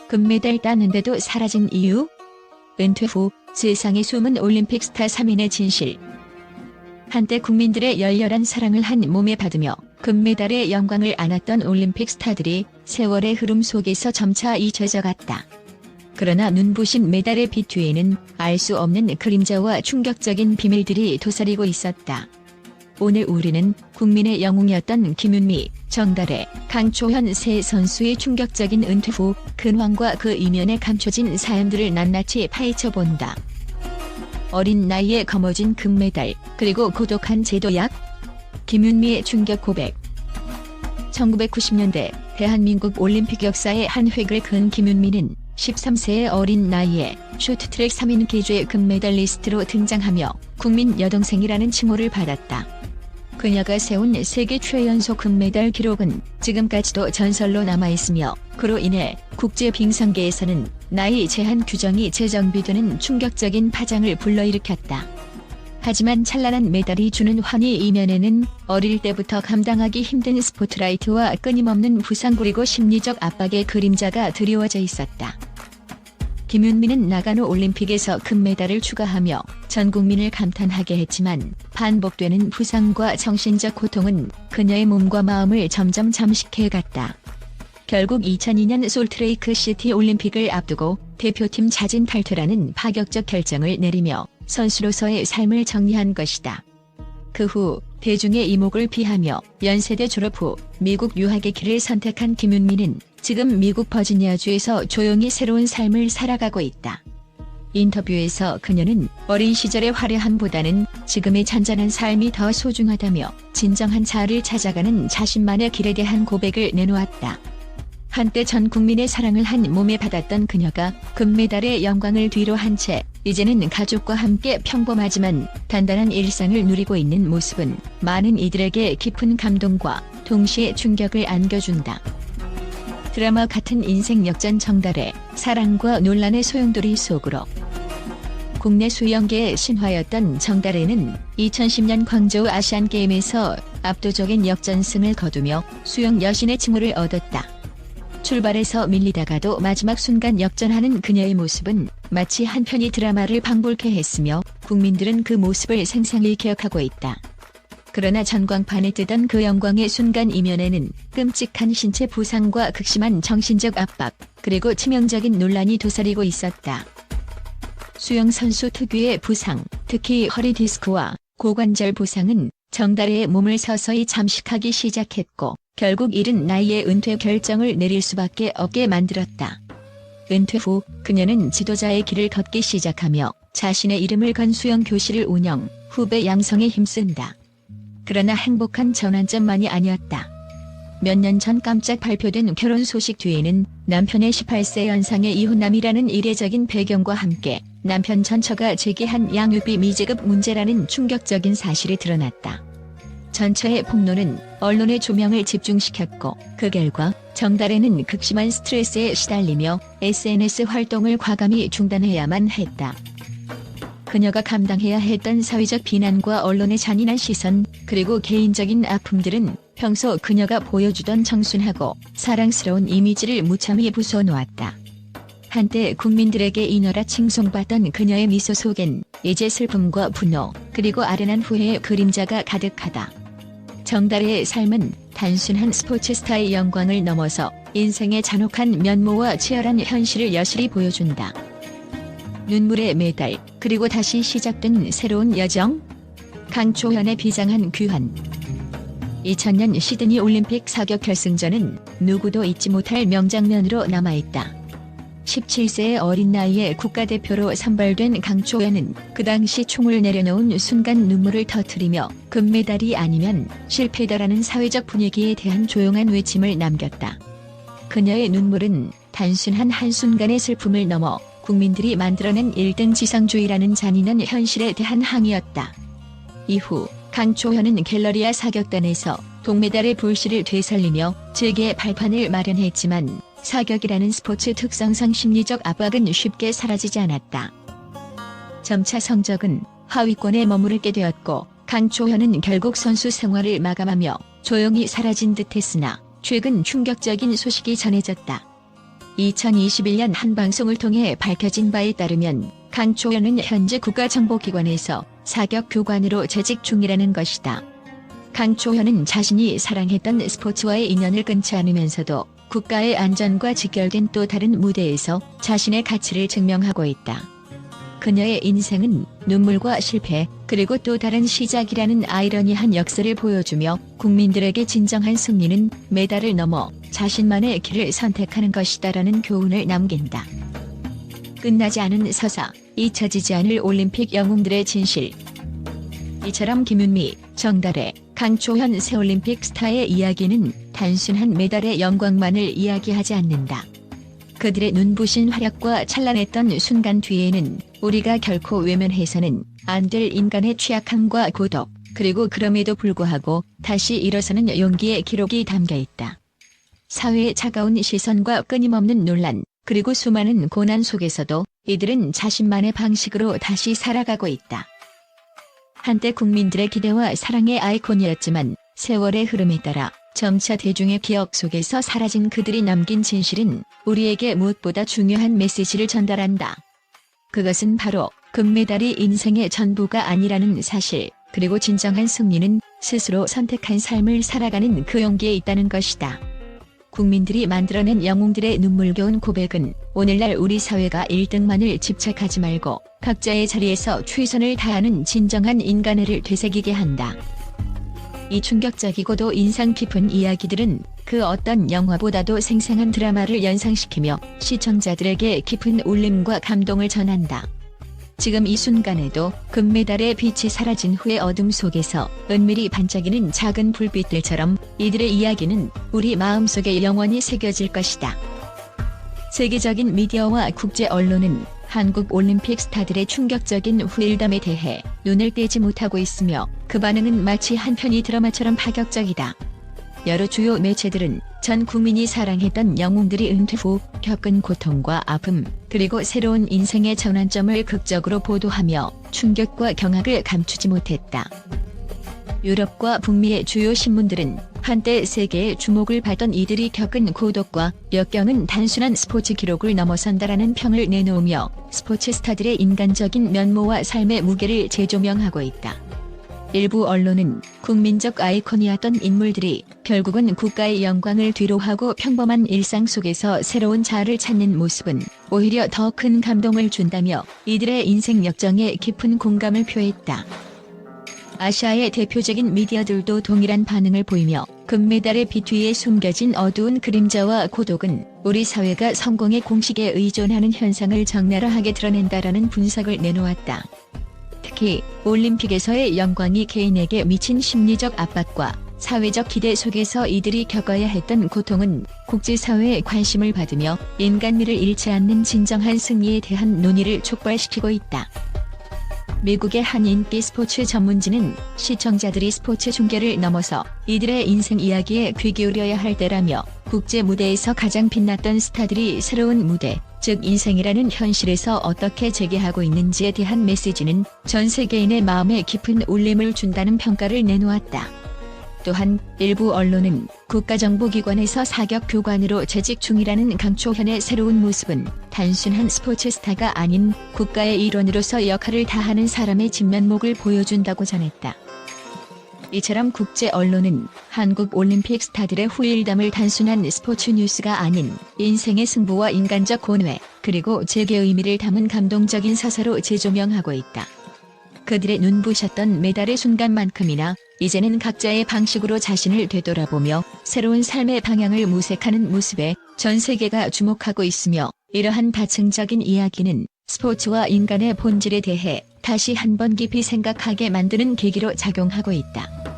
금메달 따는데도 사라진 이유? 은퇴 후 세상의 숨은 올림픽 스타 3인의 진실. 한때 국민들의 열렬한 사랑을 한 몸에 받으며 금메달의 영광을 안았던 올림픽 스타들이 세월의 흐름 속에서 점차 잊혀져갔다. 그러나 눈부신 메달의 빛 뒤에는 알 수 없는 그림자와 충격적인 비밀들이 도사리고 있었다. 오늘 우리는 국민의 영웅이었던 김윤미, 정다래, 강초현 세 선수의 충격적인 은퇴 후 근황과 그 이면에 감춰진 사연들을 낱낱이 파헤쳐본다. 어린 나이에 거머쥔 금메달, 그리고 고독한 제도약? 김윤미의 충격 고백. 1990년대 대한민국 올림픽 역사의 한 획을 그은 김윤미는 13세의 어린 나이에 쇼트트랙 3인 계주의 금메달리스트로 등장하며 국민 여동생이라는 칭호를 받았다. 그녀가 세운 세계 최연소 금메달 기록은 지금까지도 전설로 남아있으며 그로 인해 국제 빙상계에서는 나이 제한 규정이 재정비되는 충격적인 파장을 불러일으켰다. 하지만 찬란한 메달이 주는 환희 이면에는 어릴 때부터 감당하기 힘든 스포트라이트와 끊임없는 부상 그리고 심리적 압박의 그림자가 드리워져 있었다. 김윤미는 나가노 올림픽에서 금메달을 추가하며 전 국민을 감탄하게 했지만 반복되는 부상과 정신적 고통은 그녀의 몸과 마음을 점점 잠식해갔다. 결국 2002년 솔트레이크 시티 올림픽을 앞두고 대표팀 자진 탈퇴라는 파격적 결정을 내리며 선수로서의 삶을 정리한 것이다. 그 후 대중의 이목을 피하며 연세대 졸업 후 미국 유학의 길을 선택한 김윤미는 지금 미국 버지니아주에서 조용히 새로운 삶을 살아가고 있다. 인터뷰에서 그녀는 어린 시절의 화려함보다는 지금의 잔잔한 삶이 더 소중하다며 진정한 자아를 찾아가는 자신만의 길에 대한 고백을 내놓았다. 한때 전 국민의 사랑을 한 몸에 받았던 그녀가 금메달의 영광을 뒤로 한 채 이제는 가족과 함께 평범하지만 단단한 일상을 누리고 있는 모습은 많은 이들에게 깊은 감동과 동시에 충격을 안겨준다. 드라마 같은 인생 역전 정달의 사랑과 논란의 소용돌이 속으로. 국내 수영계의 신화였던 정달래는 2010년 광저우 아시안게임에서 압도적인 역전승을 거두며 수영 여신의 칭호를 얻었다. 출발에서 밀리다가도 마지막 순간 역전하는 그녀의 모습은 마치 한 편의 드라마를 방불케 했으며 국민들은 그 모습을 생생히 기억하고 있다. 그러나 전광판에 뜨던 그 영광의 순간 이면에는 끔찍한 신체 부상과 극심한 정신적 압박, 그리고 치명적인 논란이 도사리고 있었다. 수영선수 특유의 부상, 특히 허리 디스크와 고관절 부상은 정달래의 몸을 서서히 잠식하기 시작했고 결국 이른 나이에 은퇴 결정을 내릴 수밖에 없게 만들었다. 은퇴 후 그녀는 지도자의 길을 걷기 시작하며 자신의 이름을 건 수영 교실을 운영, 후배 양성에 힘쓴다. 그러나 행복한 전환점만이 아니었다. 몇 년 전 깜짝 발표된 결혼 소식 뒤에는 남편의 18세 연상의 이혼남이라는 이례적인 배경과 함께 남편 전처가 제기한 양육비 미지급 문제라는 충격적인 사실이 드러났다. 전처의 폭로는 언론의 조명을 집중시켰고 그 결과 정달래는 극심한 스트레스에 시달리며 SNS 활동을 과감히 중단해야만 했다. 그녀가 감당해야 했던 사회적 비난과 언론의 잔인한 시선, 그리고 개인적인 아픔들은 평소 그녀가 보여주던 청순하고 사랑스러운 이미지를 무참히 부숴놓았다. 한때 국민들에게 인어라 칭송받던 그녀의 미소 속엔 이제 슬픔과 분노, 그리고 아련한 후회의 그림자가 가득하다. 정달래의 삶은 단순한 스포츠 스타의 영광을 넘어서 인생의 잔혹한 면모와 치열한 현실을 여실히 보여준다. 눈물의 메달, 그리고 다시 시작된 새로운 여정? 강초현의 비장한 귀환. 2000년 시드니 올림픽 사격 결승전은 누구도 잊지 못할 명장면으로 남아있다. 17세의 어린 나이에 국가대표로 선발된 강초현은 그 당시 총을 내려놓은 순간 눈물을 터뜨리며 금메달이 아니면 실패다라는 사회적 분위기에 대한 조용한 외침을 남겼다. 그녀의 눈물은 단순한 한순간의 슬픔을 넘어 국민들이 만들어낸 1등 지상주의라는 잔인한 현실에 대한 항의였다. 이후 강초현은 갤러리아 사격단에서 동메달의 불씨를 되살리며 재계의 발판을 마련했지만 사격이라는 스포츠 특성상 심리적 압박은 쉽게 사라지지 않았다. 점차 성적은 하위권에 머무르게 되었고 강초현은 결국 선수 생활을 마감하며 조용히 사라진 듯했으나 최근 충격적인 소식이 전해졌다. 2021년 한 방송을 통해 밝혀진 바에 따르면 강초현은 현재 국가정보기관에서 사격 교관으로 재직 중이라는 것이다. 강초현은 자신이 사랑했던 스포츠와의 인연을 끊지 않으면서도 국가의 안전과 직결된 또 다른 무대에서 자신의 가치를 증명하고 있다. 그녀의 인생은 눈물과 실패, 그리고 또 다른 시작이라는 아이러니한 역사를 보여주며 국민들에게 진정한 승리는 메달을 넘어 자신만의 길을 선택하는 것이다라는 교훈을 남긴다. 끝나지 않은 서사, 잊혀지지 않을 올림픽 영웅들의 진실. 이처럼 김윤미, 정달애, 강초현 새올림픽 스타의 이야기는 단순한 메달의 영광만을 이야기하지 않는다. 그들의 눈부신 활약과 찬란했던 순간 뒤에는 우리가 결코 외면해서는 안 될 인간의 취약함과 고독, 그리고 그럼에도 불구하고 다시 일어서는 용기의 기록이 담겨 있다. 사회의 차가운 시선과 끊임없는 논란, 그리고 수많은 고난 속에서도 이들은 자신만의 방식으로 다시 살아가고 있다. 한때 국민들의 기대와 사랑의 아이콘이었지만 세월의 흐름에 따라 점차 대중의 기억 속에서 사라진 그들이 남긴 진실은 우리에게 무엇보다 중요한 메시지를 전달한다. 그것은 바로 금메달이 인생의 전부가 아니라는 사실, 그리고 진정한 승리는 스스로 선택한 삶을 살아가는 그 용기에 있다는 것이다. 국민들이 만들어낸 영웅들의 눈물겨운 고백은 오늘날 우리 사회가 1등만을 집착하지 말고 각자의 자리에서 최선을 다하는 진정한 인간애를 되새기게 한다. 이 충격적이고도 인상 깊은 이야기들은 그 어떤 영화보다도 생생한 드라마를 연상시키며 시청자들에게 깊은 울림과 감동을 전한다. 지금 이 순간에도 금메달의 빛이 사라진 후의 어둠 속에서 은밀히 반짝이는 작은 불빛들처럼 이들의 이야기는 우리 마음속에 영원히 새겨질 것이다. 세계적인 미디어와 국제 언론은 한국 올림픽 스타들의 충격적인 후일담에 대해 눈을 떼지 못하고 있으며 그 반응은 마치 한 편의 드라마처럼 파격적이다. 여러 주요 매체들은 전 국민이 사랑했던 영웅들이 은퇴 후 겪은 고통과 아픔, 그리고 새로운 인생의 전환점을 극적으로 보도하며 충격과 경악을 감추지 못했다. 유럽과 북미의 주요 신문들은 한때 세계의 주목을 받던 이들이 겪은 고독과 역경은 단순한 스포츠 기록을 넘어선다라는 평을 내놓으며 스포츠 스타들의 인간적인 면모와 삶의 무게를 재조명하고 있다. 일부 언론은 국민적 아이콘이었던 인물들이 결국은 국가의 영광을 뒤로하고 평범한 일상 속에서 새로운 자아를 찾는 모습은 오히려 더 큰 감동을 준다며 이들의 인생 역정에 깊은 공감을 표했다. 아시아의 대표적인 미디어들도 동일한 반응을 보이며 금메달의 빛 위에 숨겨진 어두운 그림자와 고독은 우리 사회가 성공의 공식에 의존하는 현상을 적나라하게 드러낸다라는 분석을 내놓았다. 특히 올림픽에서의 영광이 개인에게 미친 심리적 압박과 사회적 기대 속에서 이들이 겪어야 했던 고통은 국제사회의 관심을 받으며 인간미를 잃지 않는 진정한 승리에 대한 논의를 촉발시키고 있다. 미국의 한 인기 스포츠 전문지는 시청자들이 스포츠 중계를 넘어서 이들의 인생 이야기에 귀 기울여야 할 때라며 국제 무대에서 가장 빛났던 스타들이 새로운 무대, 즉 인생이라는 현실에서 어떻게 재기하고 있는지에 대한 메시지는 전 세계인의 마음에 깊은 울림을 준다는 평가를 내놓았다. 또한 일부 언론은 국가정보기관에서 사격 교관으로 재직 중이라는 강초현의 새로운 모습은 단순한 스포츠 스타가 아닌 국가의 일원으로서 역할을 다하는 사람의 진면목을 보여준다고 전했다. 이처럼 국제 언론은 한국 올림픽 스타들의 후일담을 단순한 스포츠 뉴스가 아닌 인생의 승부와 인간적 고뇌, 그리고 재계 의미를 담은 감동적인 서사로 재조명하고 있다. 그들의 눈부셨던 메달의 순간만큼이나 이제는 각자의 방식으로 자신을 되돌아보며 새로운 삶의 방향을 모색하는 모습에 전 세계가 주목하고 있으며, 이러한 다층적인 이야기는 스포츠와 인간의 본질에 대해 다시 한번 깊이 생각하게 만드는 계기로 작용하고 있다.